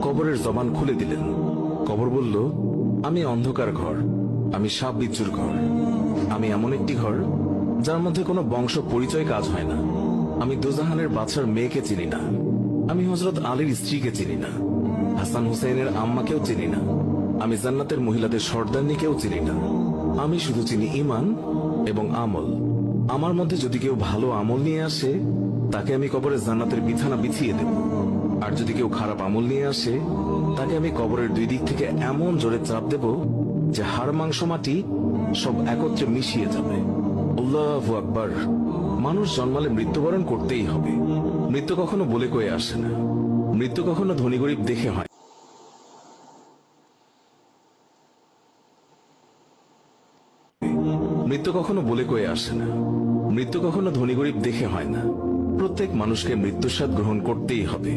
কবরের জবান খুলে দিলেন। কবর বলল, আমি অন্ধকার ঘর, আমি সাপ বিচ্ছুর ঘর, আমি এমন একটি ঘর যার মধ্যে কোনো বংশ পরিচয় কাজ হয় না। আমি দোজাহানের বাদশার মেয়েকে চিনি না, আমি হযরত আলীর স্ত্রীকে চিনি না, হাসান হুসাইনের আম্মাকেও চিনি না, আমি জান্নাতের মহিলাদের সর্দারনিকেও চিনি না। আমি শুধু চিনি ঈমান এবং আমল। আমার মধ্যে যদি কেউ ভালো আমল নিয়ে আসে, তাকে আমি কবরে জান্নাতের বিছানা বিছিয়ে দেব। আর যদি কেউ খারাপ আমল নিয়ে আসে, তাকে আমি কবরের দুই দিক থেকে এমন জোরে চাপ দেব যে হাড় মাংস মাটি সব একত্রে মিশিয়ে যাবে। আল্লাহু আকবার। মানুষ জন্মালে মৃত্যুবরণ করতেই হবে। মৃত্যু কখনো বলে কয়ে আসে না, মৃত্যু কখনো ধনী গরিব দেখে হয়। মৃত্যু কখনো বলে কয়ে আসে না, মৃত্যু কখনো ধনী গরিব দেখে হয় না। প্রত্যেক মানুষকে মৃত্যুর স্বাদ গ্রহণ করতেই হবে।